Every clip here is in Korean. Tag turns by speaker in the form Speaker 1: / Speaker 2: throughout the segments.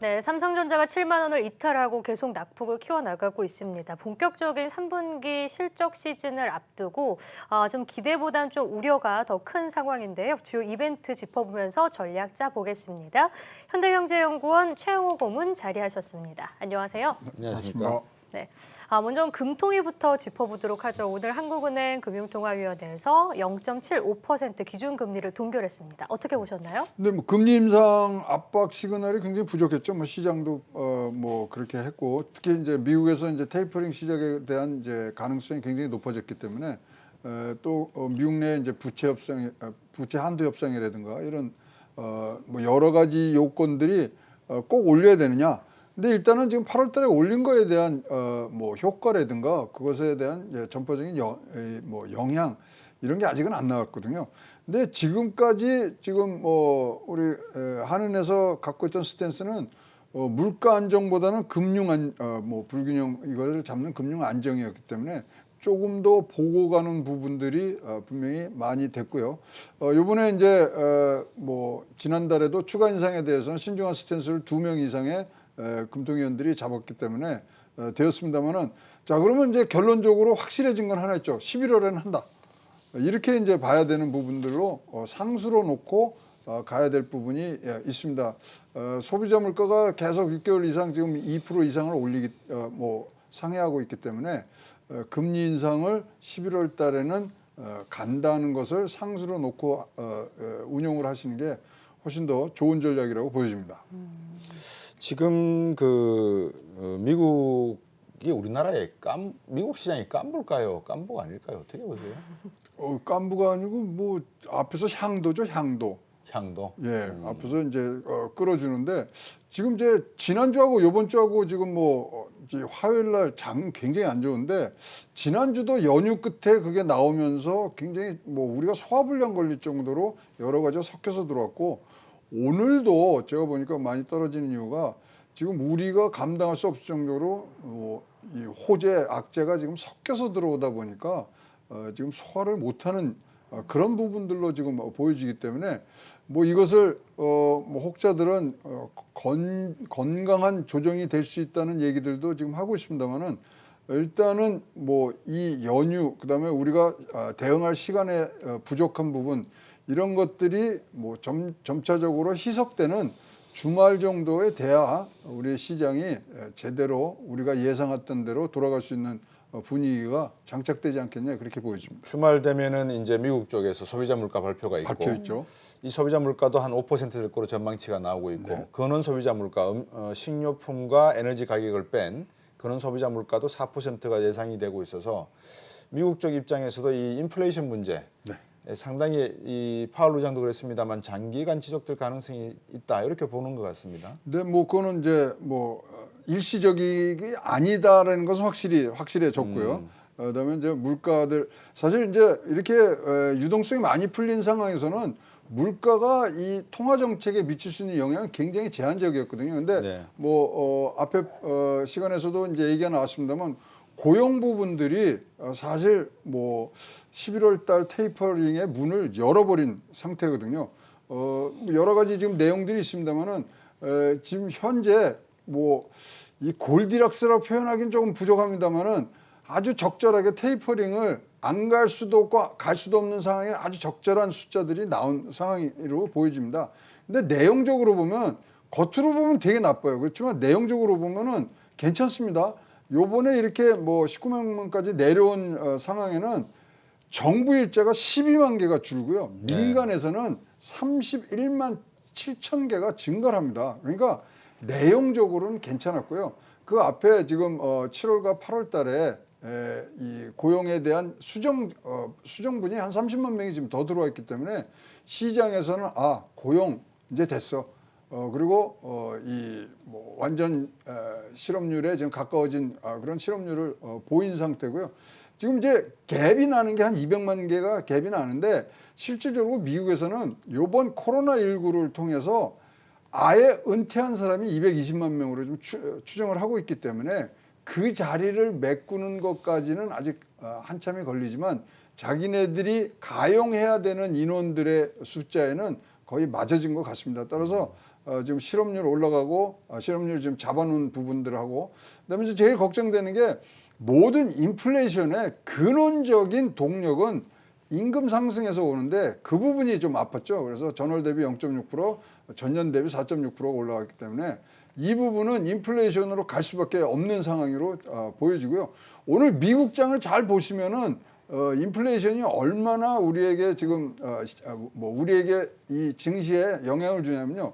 Speaker 1: 네, 삼성전자가 7만 원을 이탈하고 계속 낙폭을 키워나가고 있습니다. 본격적인 3분기 실적 시즌을 앞두고 좀 기대보단 좀 우려가 더 큰 상황인데요. 주요 이벤트 짚어보면서 전략 짜보겠습니다. 현대경제연구원 최영호 고문 자리하셨습니다. 안녕하세요.
Speaker 2: 안녕하십니까.
Speaker 1: 네, 먼저 금통위부터 짚어보도록 하죠. 오늘 한국은행 금융통화위원회에서 0.75% 기준금리를 동결했습니다. 어떻게 보셨나요?
Speaker 2: 근데 뭐 금리 인상 압박 시그널이 굉장히 부족했죠. 뭐 시장도 뭐 그렇게 했고, 특히 이제 미국에서 이제 테이퍼링 시작에 대한 이제 가능성이 굉장히 높아졌기 때문에 또 미국 내 이제 부채 한도 협상이라든가 이런 뭐 여러 가지 요건들이 꼭 올려야 되느냐. 근데 일단은 지금 8월 달에 올린 거에 대한 뭐 효과라든가 그것에 대한 이제 전반적인 뭐 영향 이런 게 아직은 안 나왔거든요. 근데 지금까지 지금 우리 한은에서 갖고 있던 스탠스는 물가 안정보다는 뭐 불균형 이거를 잡는 금융 안정이었기 때문에 조금 더 보고 가는 부분들이 분명히 많이 됐고요. 이번에 이제 뭐 지난달에도 추가 인상에 대해서는 신중한 스탠스를 2명 이상의 금통위원들이 잡았기 때문에 되었습니다만은, 자 그러면 이제 결론적으로 확실해진 건 하나 있죠. 11월에는 한다. 이렇게 이제 봐야 되는 부분들로 상수로 놓고 가야 될 부분이 있습니다. 소비자 물가가 계속 6개월 이상 지금 2% 이상을 뭐 상회하고 있기 때문에 금리 인상을 11월 달에는 간다는 것을 상수로 놓고 운용을 하시는 게 훨씬 더 좋은 전략이라고 보여집니다.
Speaker 3: 지금 미국이 우리나라의 미국 시장이 깐부일까요? 깐부가 아닐까요? 어떻게 보세요?
Speaker 2: 깐부가 아니고 뭐 앞에서 향도죠, 향도.
Speaker 3: 향도.
Speaker 2: 예, 앞에서 이제 끌어주는데 지금 이제 지난주하고 이번 주하고 지금 뭐 이제 화요일 날 장 굉장히 안 좋은데, 지난주도 연휴 끝에 그게 나오면서 굉장히 뭐 우리가 소화불량 걸릴 정도로 여러 가지가 섞여서 들어왔고, 오늘도 제가 보니까 많이 떨어지는 이유가 지금 우리가 감당할 수 없을 정도로 이 호재, 악재가 지금 섞여서 들어오다 보니까 지금 소화를 못하는 그런 부분들로 지금 보여지기 때문에 뭐 이것을 뭐 혹자들은 건강한 조정이 될 수 있다는 얘기들도 지금 하고 있습니다만은, 일단은 뭐 이 연휴 그다음에 우리가 대응할 시간에 부족한 부분 이런 것들이 뭐 점차적으로 희석되는 주말 정도에 돼야 우리 시장이 제대로 우리가 예상했던 대로 돌아갈 수 있는 분위기가 장착되지 않겠냐, 그렇게 보여집니다.
Speaker 3: 주말 되면은 이제 미국 쪽에서 소비자 물가 발표가 있고,
Speaker 2: 발표 있죠.
Speaker 3: 이 소비자 물가도 한 5%될 거로 전망치가 나오고 있고,
Speaker 2: 네.
Speaker 3: 근원 소비자 물가, 식료품과 에너지 가격을 뺀 근원 소비자 물가도 4%가 예상이 되고 있어서 미국 쪽 입장에서도 이 인플레이션 문제,
Speaker 2: 네.
Speaker 3: 상당히 이 파월 의장도 그랬습니다만 장기간 지속될 가능성이 있다, 이렇게 보는 것 같습니다.
Speaker 2: 근데 뭐 그거는 이제 뭐 일시적이 아니다라는 것은 확실해졌고요. 그다음에 이제 물가들 사실 이제 이렇게 유동성이 많이 풀린 상황에서는 물가가 이 통화 정책에 미칠 수 있는 영향은 굉장히 제한적이었거든요. 근데
Speaker 3: 네.
Speaker 2: 뭐 앞에 시간에서도 이제 얘기가 나왔습니다만, 고용 부분들이 사실 뭐 11월 달 테이퍼링의 문을 열어버린 상태거든요. 여러 가지 지금 내용들이 있습니다만은 지금 현재 뭐 이 골디락스라고 표현하기는 조금 부족합니다만은, 아주 적절하게 테이퍼링을 안 갈 수도 없고 갈 수도 없는 상황에 아주 적절한 숫자들이 나온 상황으로 보여집니다. 근데 내용적으로 보면, 겉으로 보면 되게 나빠요. 그렇지만 내용적으로 보면은 괜찮습니다. 요번에 이렇게 뭐 19명까지 내려온 상황에는 정부 일자가 12만 개가 줄고요. 민간에서는 31만 7천 개가 증가를 합니다. 그러니까 내용적으로는 괜찮았고요. 그 앞에 지금 7월과 8월 달에 이 고용에 대한 수정분이 한 30만 명이 지금 더 들어와 있기 때문에 시장에서는 고용 이제 됐어. 그리고 이 뭐 완전 실업률에 지금 가까워진 그런 실업률을 보인 상태고요. 지금 이제 갭이 나는 게 한 200만 개가 갭이 나는데, 실질적으로 미국에서는 이번 코로나19를 통해서 아예 은퇴한 사람이 220만 명으로 좀 추정을 하고 있기 때문에 그 자리를 메꾸는 것까지는 아직 한참이 걸리지만, 자기네들이 가용해야 되는 인원들의 숫자에는 거의 맞아진 것 같습니다. 따라서 지금 실업률 올라가고 실업률 지금 잡아놓은 부분들하고 그다음에 이제 제일 걱정되는 게 모든 인플레이션의 근원적인 동력은 임금 상승에서 오는데 그 부분이 좀 아팠죠. 그래서 전월 대비 0.6%, 전년 대비 4.6%가 올라갔기 때문에 이 부분은 인플레이션으로 갈 수밖에 없는 상황으로 보여지고요. 오늘 미국장을 잘 보시면은 인플레이션이 얼마나 우리에게 지금 우리에게 이 증시에 영향을 주냐면요.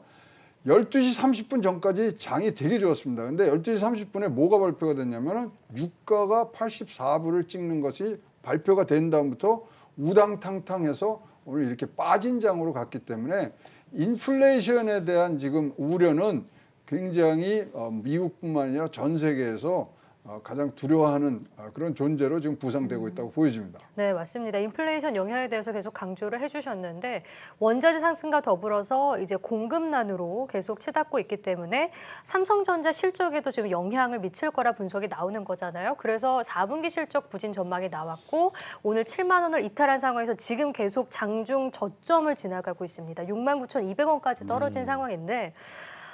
Speaker 2: 12시 30분 전까지 장이 되게 좋았습니다. 근데 12시 30분에 뭐가 발표가 됐냐면은 유가가 84불을 찍는 것이 발표가 된 다음부터 우당탕탕해서 오늘 이렇게 빠진 장으로 갔기 때문에 인플레이션에 대한 지금 우려는 굉장히 미국뿐만 아니라 전 세계에서 가장 두려워하는 그런 존재로 지금 부상되고 있다고 보여집니다.
Speaker 1: 네, 맞습니다. 인플레이션 영향에 대해서 계속 강조를 해주셨는데 원자재 상승과 더불어서 이제 공급난으로 계속 치닫고 있기 때문에 삼성전자 실적에도 지금 영향을 미칠 거라 분석이 나오는 거잖아요. 그래서 4분기 실적 부진 전망이 나왔고 오늘 7만 원을 이탈한 상황에서 지금 계속 장중 저점을 지나가고 있습니다. 69,200원까지 떨어진 상황인데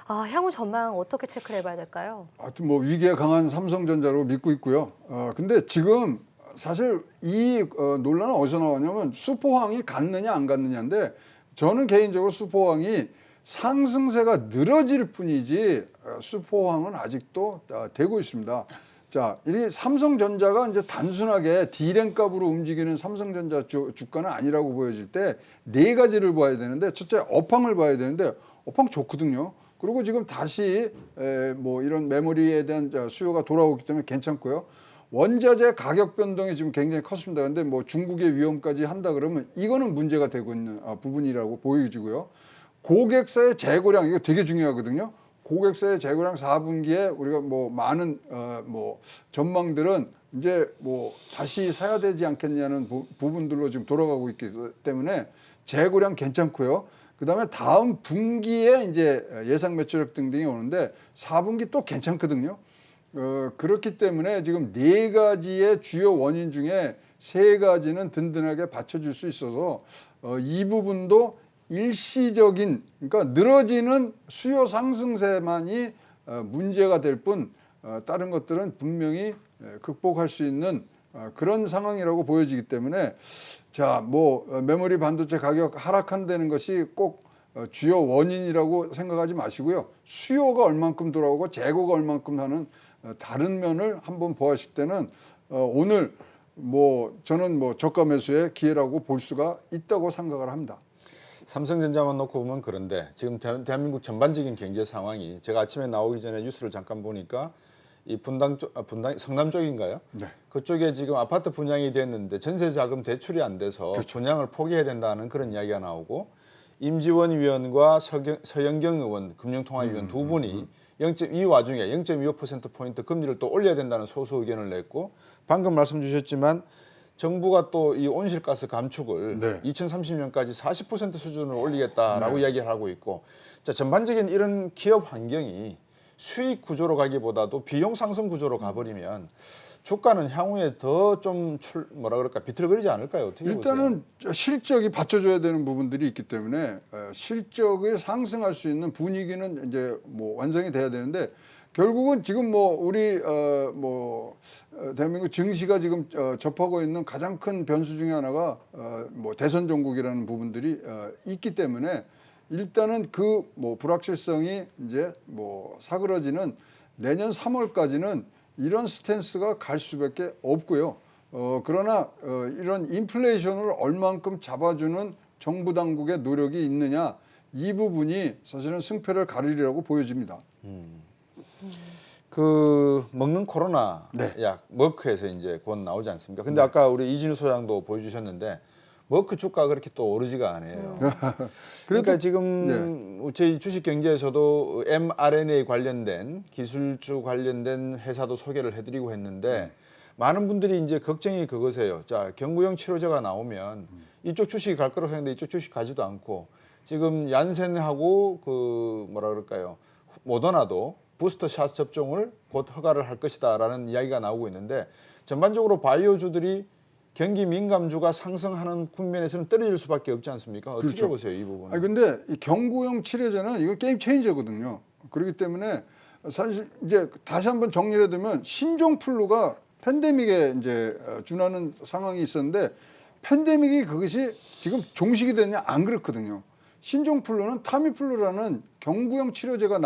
Speaker 1: 향후 전망 어떻게 체크를 해봐야 될까요?
Speaker 2: 하여튼 뭐 위기에 강한 삼성전자로 믿고 있고요. 근데 지금 사실 이 논란은 어디서 나왔냐면 수포황이 갔느냐 안 갔느냐인데 저는 개인적으로 수포황이 상승세가 늘어질 뿐이지 수포황은 아직도 되고 있습니다. 자, 이 삼성전자가 이제 단순하게 D램 값으로 움직이는 삼성전자 주가는 아니라고 보여질 때 네 가지를 봐야 되는데 첫째 업황을 봐야 되는데 업황 좋거든요. 그리고 지금 다시 뭐 이런 메모리에 대한 수요가 돌아오기 때문에 괜찮고요. 원자재 가격 변동이 지금 굉장히 컸습니다. 근데 뭐 중국의 위험까지 한다 그러면 이거는 문제가 되고 있는 부분이라고 보여지고요. 고객사의 재고량 이거 되게 중요하거든요. 고객사의 재고량 4분기에 우리가 뭐 많은 뭐 전망들은 이제 뭐 다시 사야 되지 않겠냐는 부분들로 지금 돌아가고 있기 때문에 재고량 괜찮고요. 그다음에 다음 분기에 이제 예상 매출액 등등이 오는데 4분기 또 괜찮거든요. 그렇기 때문에 지금 네 가지의 주요 원인 중에 세 가지는 든든하게 받쳐줄 수 있어서 이 부분도 일시적인 그러니까 늘어지는 수요 상승세만이 문제가 될 뿐 다른 것들은 분명히 극복할 수 있는 그런 상황이라고 보여지기 때문에 자, 뭐 메모리 반도체 가격 하락한다는 것이 꼭 주요 원인이라고 생각하지 마시고요. 수요가 얼만큼 돌아오고 재고가 얼만큼 하는 다른 면을 한번 보았을 때는 오늘 뭐 저는 뭐 저가 매수의 기회라고 볼 수가 있다고 생각을 합니다.
Speaker 3: 삼성전자만 놓고 보면 그런데 지금 대한민국 전반적인 경제 상황이 제가 아침에 나오기 전에 뉴스를 잠깐 보니까 이 분당 성남 쪽인가요?
Speaker 2: 네.
Speaker 3: 그쪽에 지금 아파트 분양이 됐는데 전세 자금 대출이 안 돼서
Speaker 2: 그렇죠.
Speaker 3: 분양을 포기해야 된다는 그런 이야기가 나오고 임지원 의원과 서영경 의원 금융통화위원 두 분이 이 와중에 0.25%포인트 금리를 또 올려야 된다는 소수 의견을 냈고 방금 말씀 주셨지만 정부가 또 이 온실가스 감축을
Speaker 2: 네.
Speaker 3: 2030년까지 40% 수준으로 올리겠다라고
Speaker 2: 네.
Speaker 3: 이야기를 하고 있고 자, 전반적인 이런 기업 환경이 수익 구조로 가기보다도 비용 상승 구조로 가버리면 주가는 향후에 더 좀 뭐라 그럴까 비틀거리지 않을까요? 어떻게
Speaker 2: 일단은
Speaker 3: 보세요?
Speaker 2: 실적이 받쳐줘야 되는 부분들이 있기 때문에 실적이 상승할 수 있는 분위기는 이제 뭐 완성이 돼야 되는데 결국은 지금 뭐 우리 대한민국 증시가 지금 접하고 있는 가장 큰 변수 중에 하나가 뭐 대선 종국이라는 부분들이 있기 때문에 일단은 그 뭐 불확실성이 이제 뭐 사그러지는 내년 3월까지는 이런 스탠스가 갈 수밖에 없고요. 그러나 이런 인플레이션을 얼만큼 잡아주는 정부 당국의 노력이 있느냐 이 부분이 사실은 승패를 가리리라고 보여집니다.
Speaker 3: 그 먹는 코로나
Speaker 2: 네.
Speaker 3: 약 머크에서 이제 곧 나오지 않습니까? 근데 아까 우리 이진우 소장도 보여주셨는데 머크 주가가 그렇게 또 오르지가 않아요. 그러니까 지금 저희 주식 경제에서도 mRNA 관련된 기술주 관련된 회사도 소개를 해드리고 했는데 많은 분들이 이제 걱정이 그거세요. 자, 경구용 치료제가 나오면 이쪽 주식이 갈 거라고 생각했는데 이쪽 주식 가지도 않고 지금 얀센하고 그 뭐라 그럴까요? 모더나도 부스터 샷 접종을 곧 허가를 할 것이다라는 이야기가 나오고 있는데 전반적으로 바이오주들이 경기 민감주가 상승하는 국면에서는 떨어질 수밖에 없지 않습니까? 어떻게
Speaker 2: 그렇죠.
Speaker 3: 보세요, 이 부분은?
Speaker 2: 아니 근데 이 경구용 치료제는 이거 게임 체인저거든요. 그렇기 때문에 사실 이제 다시 한번 정리를 해두면 신종 플루가 팬데믹에 이제 준하는 상황이 있었는데 팬데믹이 그것이 지금 종식이 됐냐 안 그렇거든요. 신종 플루는 타미플루라는 경구용 치료제가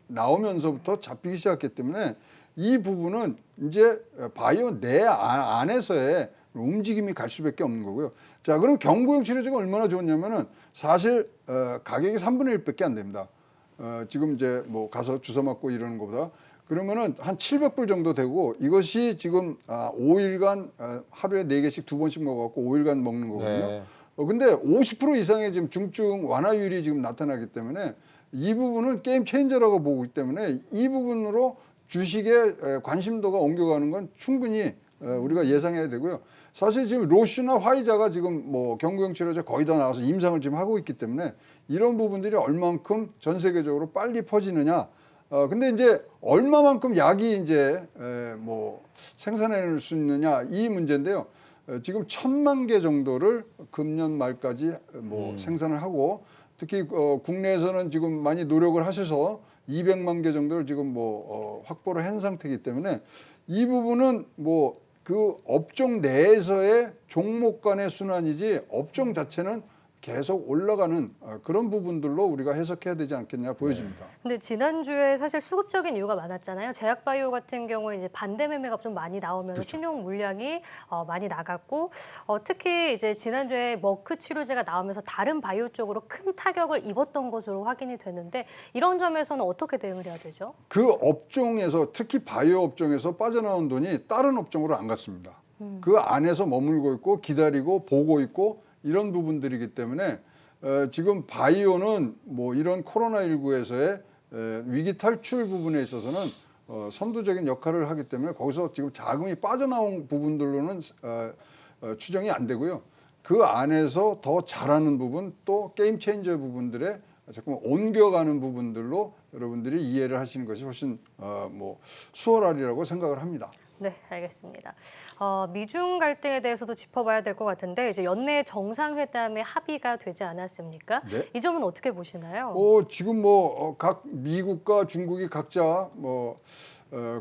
Speaker 2: 나오면서부터 잡히기 시작했기 때문에 이 부분은 이제 바이오 내 안에서의 움직임이 갈 수밖에 없는 거고요. 자, 그럼 경구용 치료제가 얼마나 좋냐면은 사실 가격이 3분의 1밖에 안 됩니다. 지금 이제 뭐 가서 주사 맞고 이러는 것보다 그러면은 한 700불 정도 되고 이것이 지금 5일간 하루에 4개씩 2번씩 먹어갖고 5일간 먹는 거거든요.
Speaker 3: 네.
Speaker 2: 근데 50% 이상의 지금 중증 완화율이 지금 나타나기 때문에 이 부분은 게임 체인저라고 보기 때문에 이 부분으로 주식의 관심도가 옮겨가는 건 충분히 우리가 예상해야 되고요. 사실 지금 로슈나 화이자가 지금 뭐 경구용 치료제 거의 다 나와서 임상을 지금 하고 있기 때문에 이런 부분들이 얼만큼 전 세계적으로 빨리 퍼지느냐. 근데 이제 얼마만큼 약이 이제 뭐 생산해낼 수 있느냐 이 문제인데요. 지금 1,000만 개 정도를 금년 말까지 뭐 생산을 하고 특히 국내에서는 지금 많이 노력을 하셔서 200만 개 정도를 지금 뭐 확보를 한 상태이기 때문에 이 부분은 뭐 그 업종 내에서의 종목 간의 순환이지 업종 자체는 계속 올라가는 그런 부분들로 우리가 해석해야 되지 않겠냐 보여집니다.
Speaker 1: 근데 지난주에 사실 수급적인 이유가 많았잖아요. 제약바이오 같은 경우에 이제 반대 매매가 좀 많이 나오면서
Speaker 2: 그렇죠.
Speaker 1: 신용 물량이 많이 나갔고 특히 이제 지난주에 머크 치료제가 나오면서 다른 바이오 쪽으로 큰 타격을 입었던 것으로 확인이 되는데 이런 점에서는 어떻게 대응을 해야 되죠?
Speaker 2: 그 업종에서 특히 바이오 업종에서 빠져나온 돈이 다른 업종으로 안 갔습니다. 그 안에서 머물고 있고 기다리고 보고 있고 이런 부분들이기 때문에 지금 바이오는 뭐 이런 코로나19에서의 위기 탈출 부분에 있어서는 선두적인 역할을 하기 때문에 거기서 지금 자금이 빠져나온 부분들로는 추정이 안 되고요. 그 안에서 더 잘하는 부분 또 게임 체인저 부분들에 자꾸 옮겨가는 부분들로 여러분들이 이해를 하시는 것이 훨씬 뭐 수월하리라고 생각을 합니다.
Speaker 1: 네, 알겠습니다. 미중 갈등에 대해서도 짚어봐야 될 것 같은데 이제 연내 정상회담에 합의가 되지 않았습니까?
Speaker 2: 네.
Speaker 1: 이 점은 어떻게 보시나요?
Speaker 2: 지금 뭐 각 미국과 중국이 각자 뭐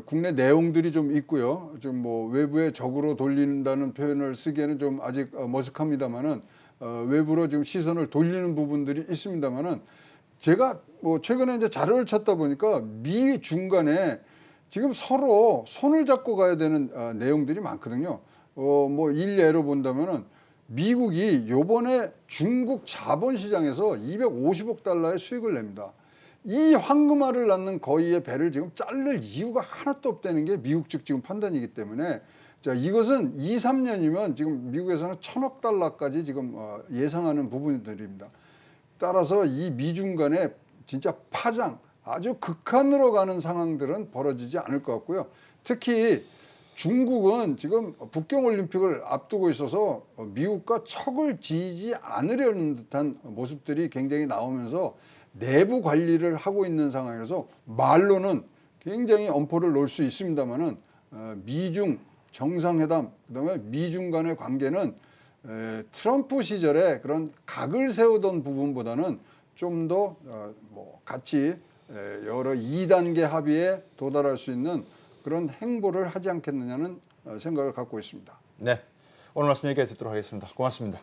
Speaker 2: 국내 내용들이 좀 있고요. 좀 뭐 외부에 적으로 돌린다는 표현을 쓰기에는 좀 아직 머쓱합니다만은 외부로 지금 시선을 돌리는 부분들이 있습니다만은 제가 뭐 최근에 이제 자료를 찾다 보니까 미 중간에 지금 서로 손을 잡고 가야 되는 내용들이 많거든요. 뭐 일례로 본다면은 미국이 요번에 중국 자본시장에서 250억 달러의 수익을 냅니다. 이 황금알을 낳는 거위의 배를 지금 자를 이유가 하나도 없다는 게 미국 측 지금 판단이기 때문에 자 이것은 2, 3년이면 지금 미국에서는 1,000억 달러까지 지금 예상하는 부분들입니다. 따라서 이 미중 간의 진짜 파장 아주 극한으로 가는 상황들은 벌어지지 않을 것 같고요. 특히 중국은 지금 북경올림픽을 앞두고 있어서 미국과 척을 지지 않으려는 듯한 모습들이 굉장히 나오면서 내부 관리를 하고 있는 상황이라서 말로는 굉장히 엄포를 놓을 수 있습니다만은 미중 정상회담 그다음에 미중 간의 관계는 트럼프 시절에 그런 각을 세우던 부분보다는 좀 더 뭐 같이 여러 2단계 합의에 도달할 수 있는 그런 행보를 하지 않겠느냐는 생각을 갖고 있습니다.
Speaker 3: 네, 오늘 말씀 여기까지 듣도록 하겠습니다. 고맙습니다.